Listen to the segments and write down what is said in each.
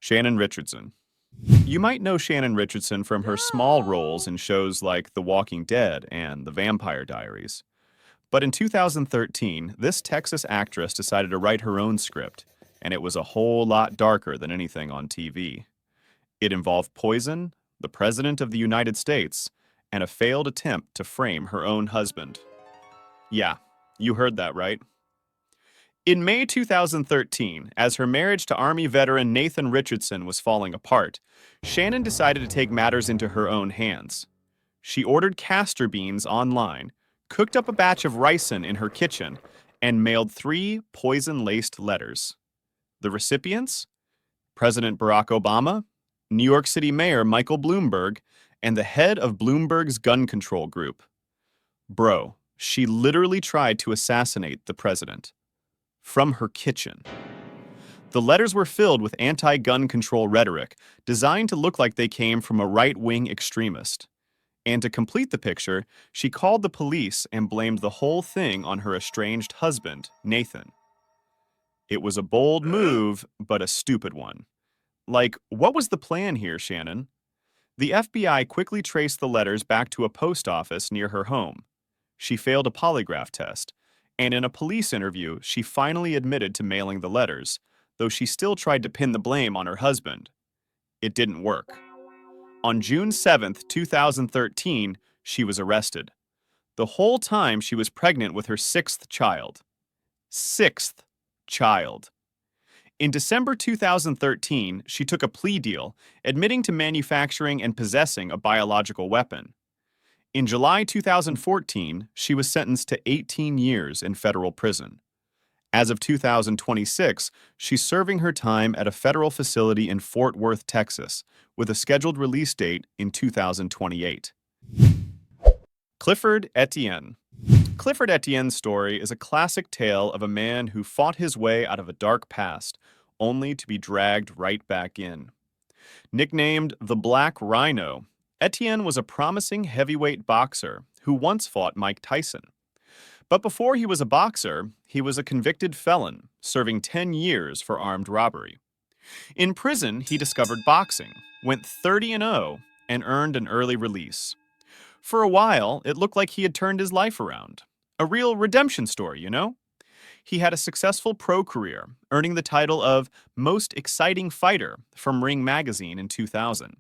Shannon Richardson. You might know Shannon Richardson from her small roles in shows like The Walking Dead and The Vampire Diaries. But in 2013, this Texas actress decided to write her own script, and it was a whole lot darker than anything on TV. It involved poison, the President of the United States, and a failed attempt to frame her own husband. Yeah, you heard that right. In May 2013, as her marriage to Army veteran Nathan Richardson was falling apart, Shannon decided to take matters into her own hands. She ordered castor beans online, cooked up a batch of ricin in her kitchen, and mailed 3 poison-laced letters. The recipients? President Barack Obama, New York City Mayor Michael Bloomberg, and the head of Bloomberg's gun control group. Bro, she literally tried to assassinate the president. From her kitchen. The letters were filled with anti-gun control rhetoric, designed to look like they came from a right-wing extremist. And to complete the picture, she called the police and blamed the whole thing on her estranged husband, Nathan. It was a bold move, but a stupid one. Like, what was the plan here, Shannon? The FBI quickly traced the letters back to a post office near her home. She failed a polygraph test, and in a police interview, she finally admitted to mailing the letters, though she still tried to pin the blame on her husband. It didn't work. On June 7, 2013, she was arrested. The whole time she was pregnant with her 6th child. 6th child. In December 2013, she took a plea deal, admitting to manufacturing and possessing a biological weapon. In July 2014, she was sentenced to 18 years in federal prison. As of 2026, she's serving her time at a federal facility in Fort Worth, Texas, with a scheduled release date in 2028. Clifford Etienne. Clifford Etienne's story is a classic tale of a man who fought his way out of a dark past, only to be dragged right back in. Nicknamed the Black Rhino, Etienne was a promising heavyweight boxer who once fought Mike Tyson. But before he was a boxer, he was a convicted felon, serving 10 years for armed robbery. In prison, he discovered boxing, went 30-0, and earned an early release. For a while, it looked like he had turned his life around. A real redemption story, you know? He had a successful pro career, earning the title of Most Exciting Fighter from Ring magazine in 2000.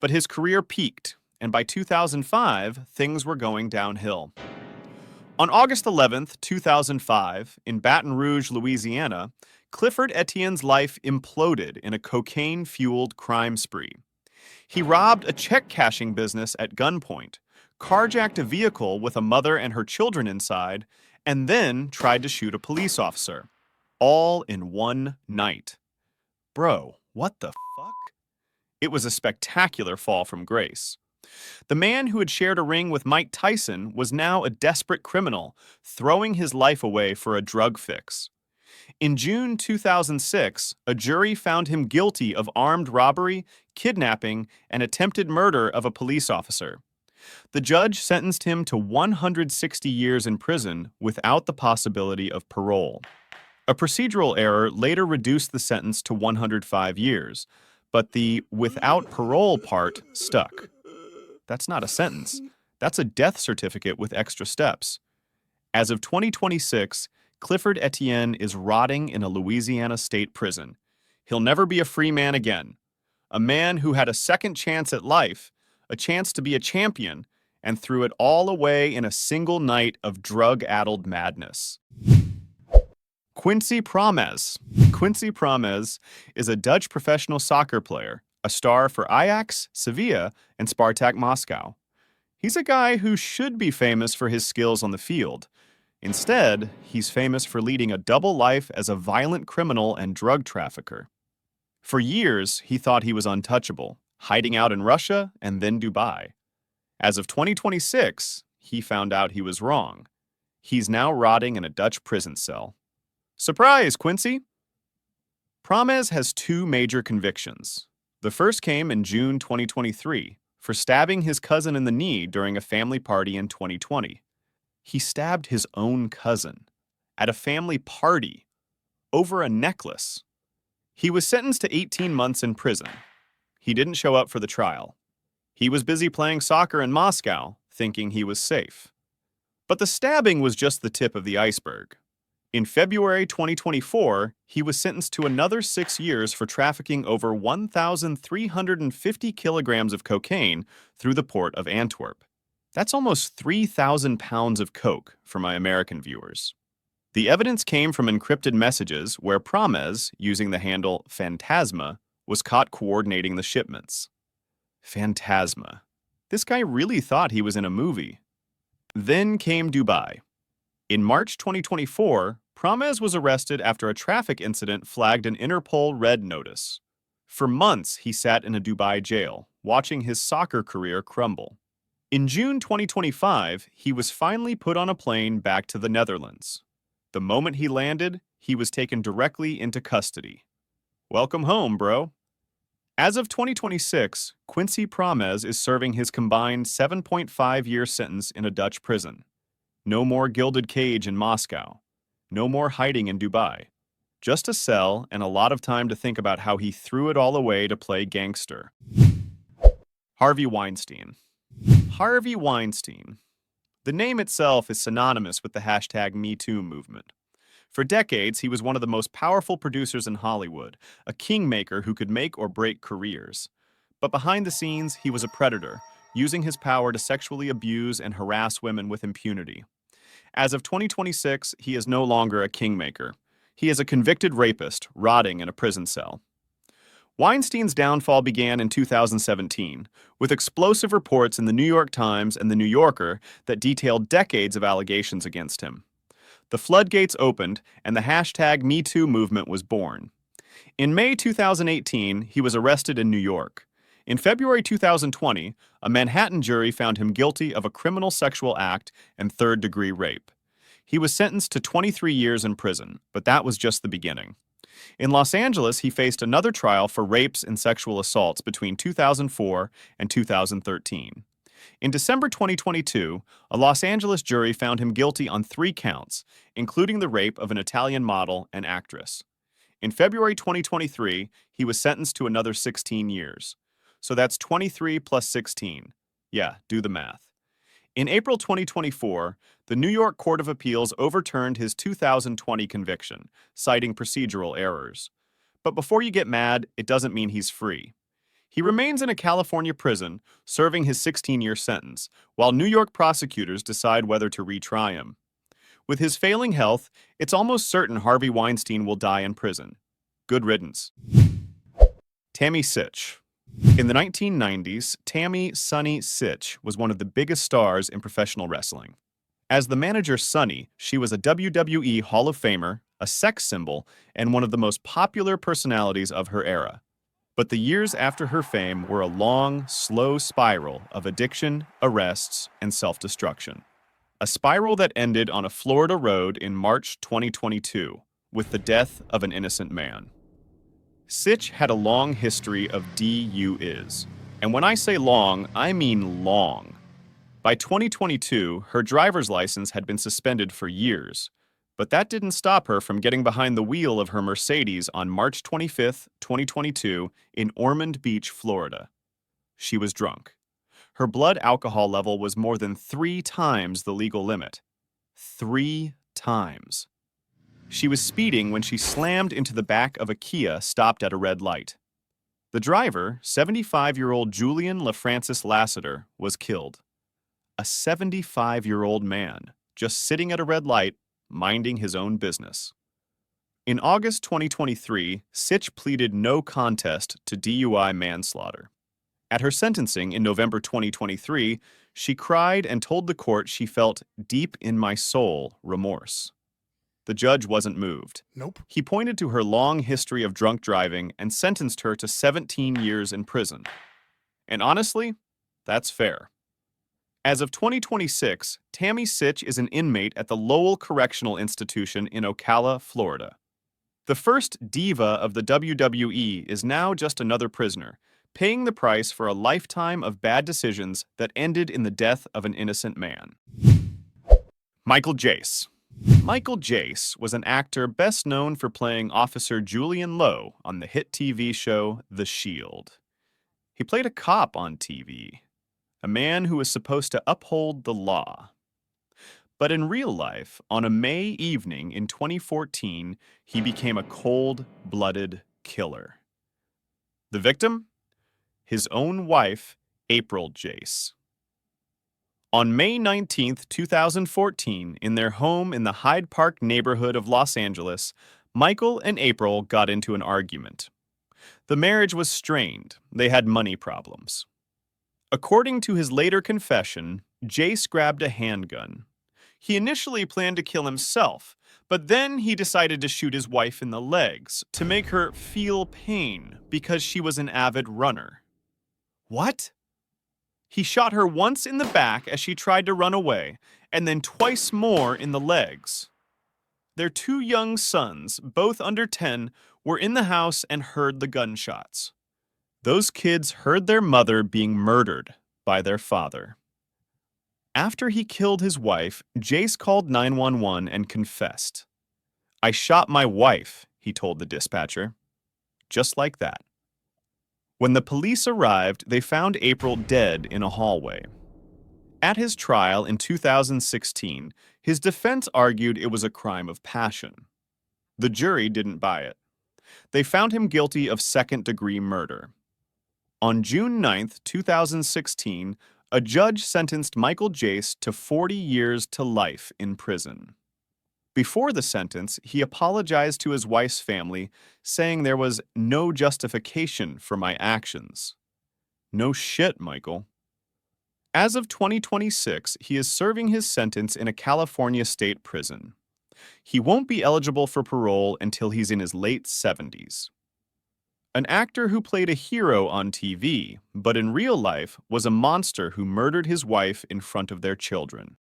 But his career peaked, and by 2005, things were going downhill. On August 11, 2005, in Baton Rouge, Louisiana, Clifford Etienne's life imploded in a cocaine-fueled crime spree. He robbed a check-cashing business at gunpoint, carjacked a vehicle with a mother and her children inside, and then tried to shoot a police officer. All in one night. Bro, what the fuck? It was a spectacular fall from grace. The man who had shared a ring with Mike Tyson was now a desperate criminal, throwing his life away for a drug fix. In June 2006, a jury found him guilty of armed robbery, kidnapping, and attempted murder of a police officer. The judge sentenced him to 160 years in prison without the possibility of parole. A procedural error later reduced the sentence to 105 years, but the without parole part stuck. That's not a sentence. That's a death certificate with extra steps. As of 2026, Clifford Etienne is rotting in a Louisiana state prison. He'll never be a free man again. A man who had a second chance at life, a chance to be a champion, and threw it all away in a single night of drug-addled madness. Quincy Promes. Quincy Promes is a Dutch professional soccer player, a star for Ajax, Sevilla, and Spartak Moscow. He's a guy who should be famous for his skills on the field. Instead, he's famous for leading a double life as a violent criminal and drug trafficker. For years, he thought he was untouchable, hiding out in Russia and then Dubai. As of 2026, he found out he was wrong. He's now rotting in a Dutch prison cell. Surprise, Quincy! Promes has 2 major convictions. The first came in June 2023 for stabbing his cousin in the knee during a family party in 2020. He stabbed his own cousin at a family party over a necklace. He was sentenced to 18 months in prison. He didn't show up for the trial. He was busy playing soccer in Moscow, thinking he was safe. But the stabbing was just the tip of the iceberg. In February 2024, he was sentenced to another 6 years for trafficking over 1,350 kilograms of cocaine through the port of Antwerp. That's almost 3,000 pounds of coke for my American viewers. The evidence came from encrypted messages where Promes, using the handle Phantasma, was caught coordinating the shipments. Phantasma. This guy really thought he was in a movie. Then came Dubai. In March 2024, Promes was arrested after a traffic incident flagged an Interpol red notice. For months, he sat in a Dubai jail, watching his soccer career crumble. In June 2025, he was finally put on a plane back to the Netherlands. The moment he landed, he was taken directly into custody. Welcome home, bro. As of 2026, Quincy Promes is serving his combined 7.5-year sentence in a Dutch prison. No more gilded cage in Moscow. No more hiding in Dubai. Just a cell and a lot of time to think about how he threw it all away to play gangster. Harvey Weinstein. Harvey Weinstein. The name itself is synonymous with the hashtag #MeToo movement. For decades, he was one of the most powerful producers in Hollywood, a kingmaker who could make or break careers. But behind the scenes, he was a predator, using his power to sexually abuse and harass women with impunity. As of 2026, he is no longer a kingmaker. He is a convicted rapist, rotting in a prison cell. Weinstein's downfall began in 2017, with explosive reports in the New York Times and the New Yorker that detailed decades of allegations against him. The floodgates opened, and the hashtag #MeToo movement was born. In May 2018, he was arrested in New York. In February 2020, a Manhattan jury found him guilty of a criminal sexual act and third-degree rape. He was sentenced to 23 years in prison, but that was just the beginning. In Los Angeles, he faced another trial for rapes and sexual assaults between 2004 and 2013. In December 2022, a Los Angeles jury found him guilty on 3 counts, including the rape of an Italian model and actress. In February 2023, he was sentenced to another 16 years. So that's 23 plus 16. Yeah, do the math. In April 2024, the New York Court of Appeals overturned his 2020 conviction, citing procedural errors. But before you get mad, it doesn't mean he's free. He remains in a California prison, serving his 16-year sentence, while New York prosecutors decide whether to retry him. With his failing health, it's almost certain Harvey Weinstein will die in prison. Good riddance. Tammy Sytch. In the 1990s, Tammy "Sunny" Sytch was one of the biggest stars in professional wrestling. As the manager Sunny, she was a WWE Hall of Famer, a sex symbol, and one of the most popular personalities of her era. But the years after her fame were a long, slow spiral of addiction, arrests, and self-destruction. A spiral that ended on a Florida road in March 2022 with the death of an innocent man. Sytch had a long history of DUIs. And when I say long, I mean long. By 2022, her driver's license had been suspended for years. But that didn't stop her from getting behind the wheel of her Mercedes on March 25, 2022, in Ormond Beach, Florida. She was drunk. Her blood alcohol level was more than 3 times the legal limit. 3 times. She was speeding when she slammed into the back of a Kia stopped at a red light. The driver, 75-year-old Julian LaFrancis Lassiter, was killed. A 75-year-old man, just sitting at a red light, minding his own business. In August 2023, Sytch pleaded no contest to DUI manslaughter. At her sentencing in November 2023, she cried and told the court she felt deep in my soul remorse. The judge wasn't moved. Nope. He pointed to her long history of drunk driving and sentenced her to 17 years in prison. And honestly, that's fair. As of 2026, Tammy Sytch is an inmate at the Lowell Correctional Institution in Ocala, Florida. The first diva of the WWE is now just another prisoner, paying the price for a lifetime of bad decisions that ended in the death of an innocent man. Michael Jace. Michael Jace was an actor best known for playing Officer Julian Lowe on the hit TV show The Shield. He played a cop on TV, a man who was supposed to uphold the law. But in real life, on a May evening in 2014, he became a cold-blooded killer. The victim? His own wife, April Jace. On May 19, 2014, in their home in the Hyde Park neighborhood of Los Angeles, Michael and April got into an argument. The marriage was strained. They had money problems. According to his later confession, Jace grabbed a handgun. He initially planned to kill himself, but then he decided to shoot his wife in the legs to make her feel pain because she was an avid runner. What? He shot her once in the back as she tried to run away, and then twice more in the legs. Their two young sons, both under 10, were in the house and heard the gunshots. Those kids heard their mother being murdered by their father. After he killed his wife, Jace called 911 and confessed. "I shot my wife," he told the dispatcher. Just like that. When the police arrived, they found April dead in a hallway. At his trial in 2016, his defense argued it was a crime of passion. The jury didn't buy it. They found him guilty of second-degree murder. On June 9, 2016, a judge sentenced Michael Jace to 40 years to life in prison. Before the sentence, he apologized to his wife's family, saying there was no justification for my actions. No shit, Michael. As of 2026, he is serving his sentence in a California state prison. He won't be eligible for parole until he's in his late 70s. An actor who played a hero on TV, but in real life was a monster who murdered his wife in front of their children.